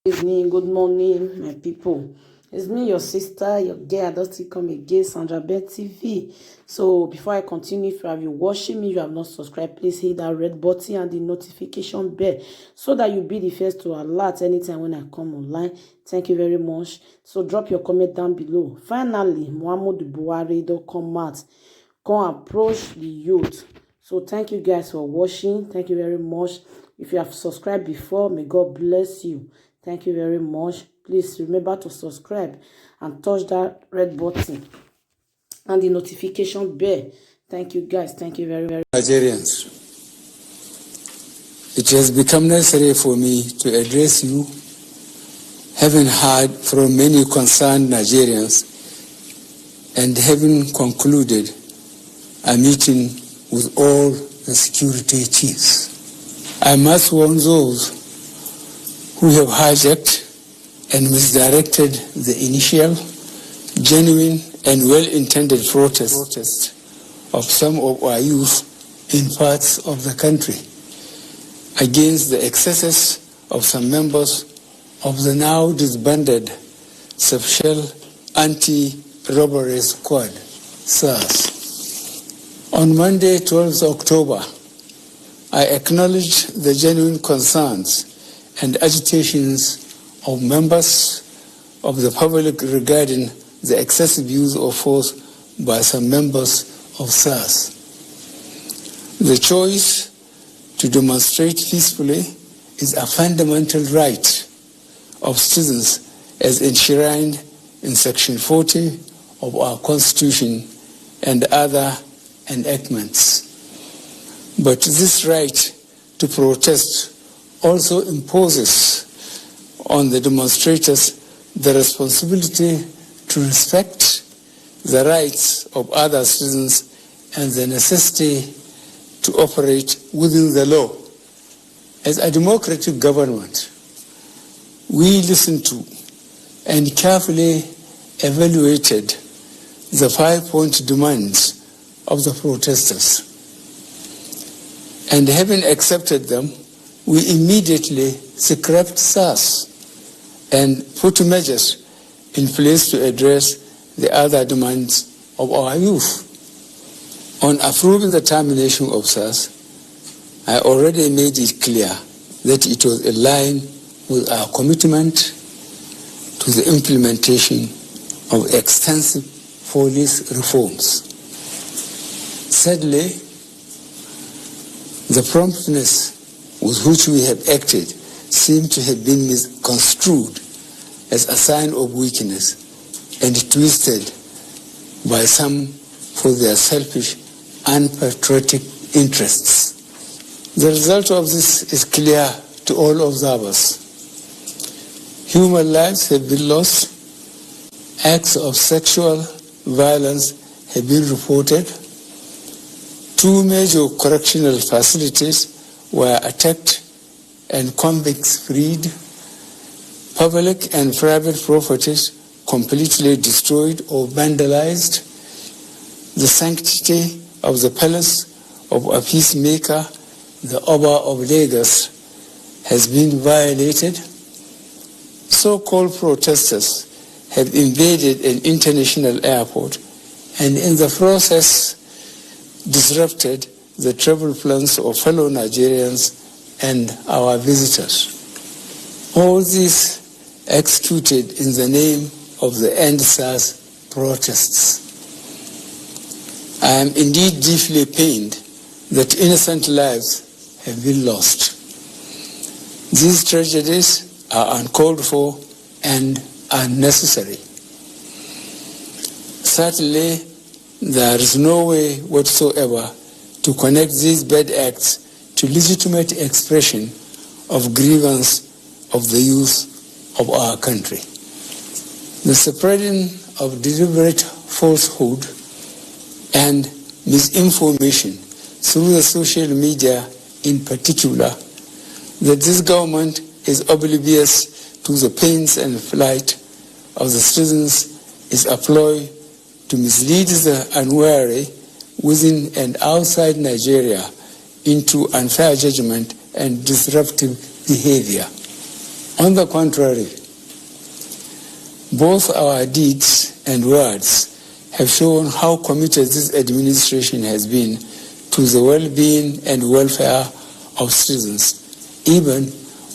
Good evening, good morning, my people. It's me, your sister, your girl. I don't still come again, Sandra Ben TV. So before I continue, if you have been watching me, you have not subscribed, please hit that red button and the notification bell so that you'll be the first to alert anytime when I come online. Thank you very much. So drop your comment down below. Finally, Muhammadu Buhari don't come out, come approach the youth. So thank you guys for watching. Thank you very much. If you have subscribed before, may God bless you. Thank you very much. Please remember to subscribe and touch that red button and the notification bell. Thank you guys. Thank you very much. Nigerians, it has become necessary for me to address you, having heard from many concerned Nigerians and having concluded a meeting with all the security chiefs. I must warn those who have hijacked and misdirected the initial, genuine and well-intended protest of some of our youth in parts of the country against the excesses of some members of the now disbanded Special Anti-Robbery Squad, SARS. On Monday, 12th October, I acknowledge the genuine concerns and agitations of members of the public regarding the excessive use of force by some members of SARS. The choice to demonstrate peacefully is a fundamental right of citizens as enshrined in Section 40 of our Constitution and other enactments. But this right to protest also imposes on the demonstrators the responsibility to respect the rights of other citizens and the necessity to operate within the law. As a democratic government, we listened to and carefully evaluated the 5-point demands of the protesters. And having accepted them, we immediately scrapped SARS and put measures in place to address the other demands of our youth. On approving the termination of SARS, I already made it clear that it was in line with our commitment to the implementation of extensive police reforms. Sadly, the promptness with which we have acted seem to have been misconstrued as a sign of weakness and twisted by some for their selfish, unpatriotic interests. The result of this is clear to all observers. Human lives have been lost, acts of sexual violence have been reported, 2 major correctional facilities were attacked and convicts freed, public and private properties completely destroyed or vandalized, the sanctity of the palace of a peacemaker, the Oba of Lagos, has been violated. So-called protesters have invaded an international airport and in the process disrupted the travel plans of fellow Nigerians and our visitors. All this executed in the name of the End SARS protests. I am indeed deeply pained that innocent lives have been lost. These tragedies are uncalled for and unnecessary. Certainly, there is no way whatsoever to connect these bad acts to legitimate expression of grievance of the youth of our country. The spreading of deliberate falsehood and misinformation through the social media in particular, that this government is oblivious to the pains and plight of the citizens is a ploy to mislead the unwary within and outside Nigeria into unfair judgment and disruptive behavior. On the contrary, both our deeds and words have shown how committed this administration has been to the well-being and welfare of citizens, even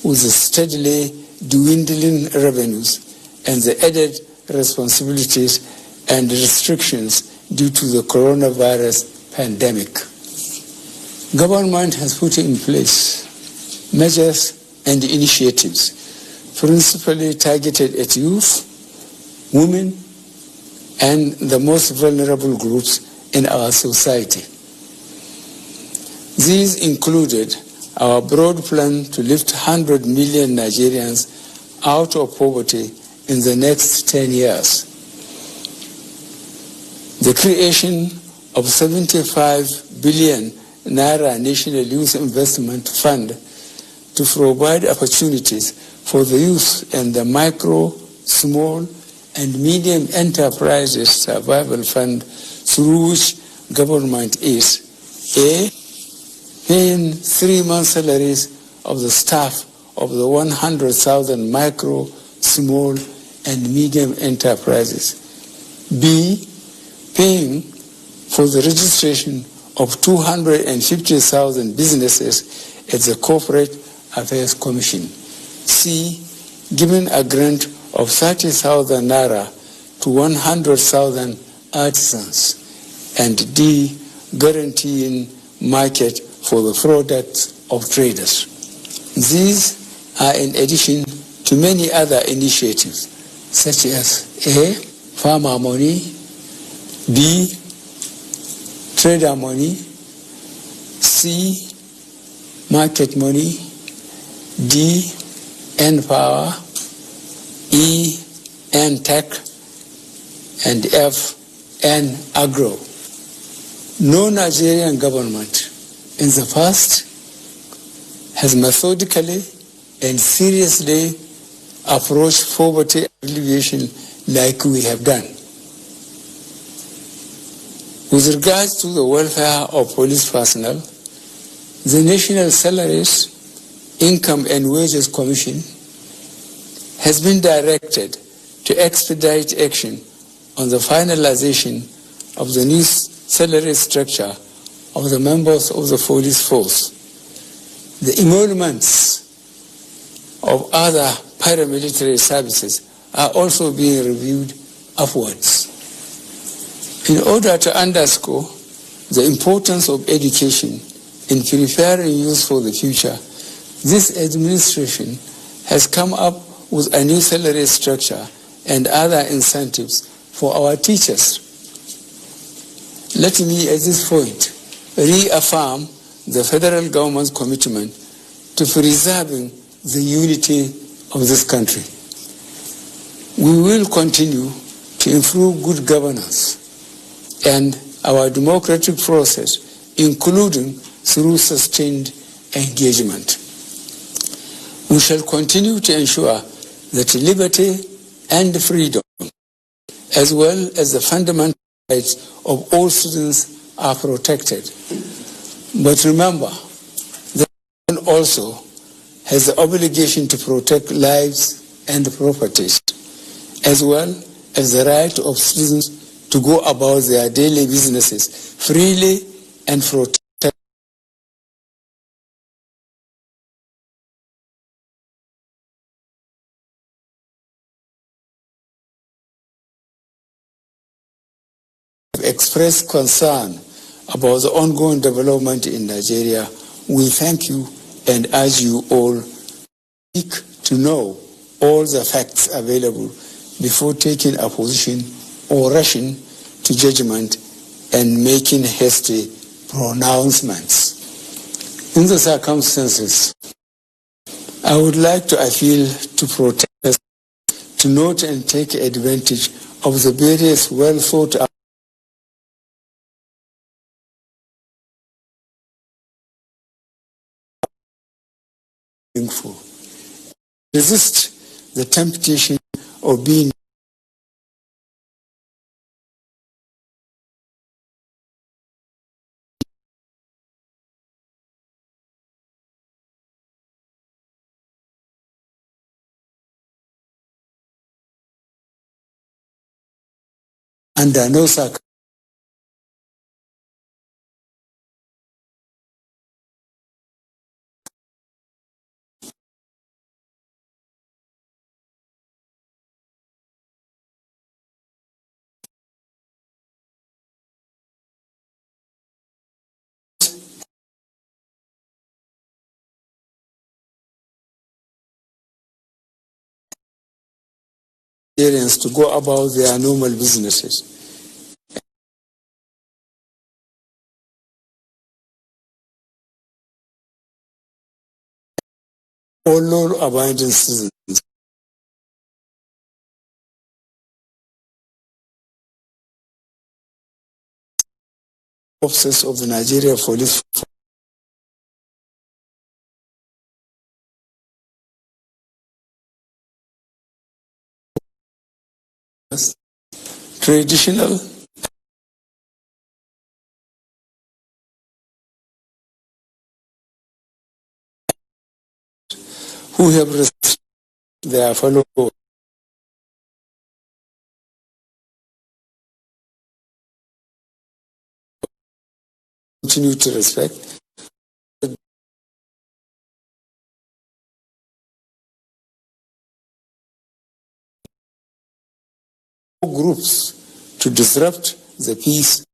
with the steadily dwindling revenues and the added responsibilities and restrictions due to the coronavirus pandemic. Government has put in place measures and initiatives principally targeted at youth, women, and the most vulnerable groups in our society. These included our broad plan to lift 100 million Nigerians out of poverty in the next 10 years. The creation of 75 billion Naira National Youth Investment Fund to provide opportunities for the youth and the micro, small, and medium enterprises survival fund through which government is A, paying 3 months' salaries of the staff of the 100,000 micro, small, and medium enterprises. B, paying for the registration of 250,000 businesses at the Corporate Affairs Commission. C, giving a grant of 30,000 Naira to 100,000 artisans. And D, guaranteeing market for the products of traders. These are in addition to many other initiatives, such as A, farmer money, B, trader money, C, market money, D, N-Power, E, N-Tech, and F, N-Agro. No Nigerian government in the past has methodically and seriously approached poverty alleviation like we have done. With regards to the welfare of police personnel, the National Salaries, Income and Wages Commission has been directed to expedite action on the finalization of the new salary structure of the members of the police force. The emoluments of other paramilitary services are also being reviewed upwards. In order to underscore the importance of education in preparing youth for the future, this administration has come up with a new salary structure and other incentives for our teachers. Let me at this point reaffirm the federal government's commitment to preserving the unity of this country. We will continue to improve good governance and our democratic process, including through sustained engagement. We shall continue to ensure that liberty and freedom, as well as the fundamental rights of all citizens, are protected. But remember, the government also has the obligation to protect lives and properties, as well as the right of citizens to go about their daily businesses freely and protect expressed concern about the ongoing development in Nigeria. We thank you and urge you all seek to know all the facts available before taking a position or rushing to judgment and making hasty pronouncements. In the circumstances, I would like to appeal to protesters to note and take advantage of the various well thought out resist the temptation of being under no circumstances to go about their normal businesses. All law-abiding citizens officers of the Nigeria Police Force, traditional who have respected their fellow continue to respect groups to disrupt the peace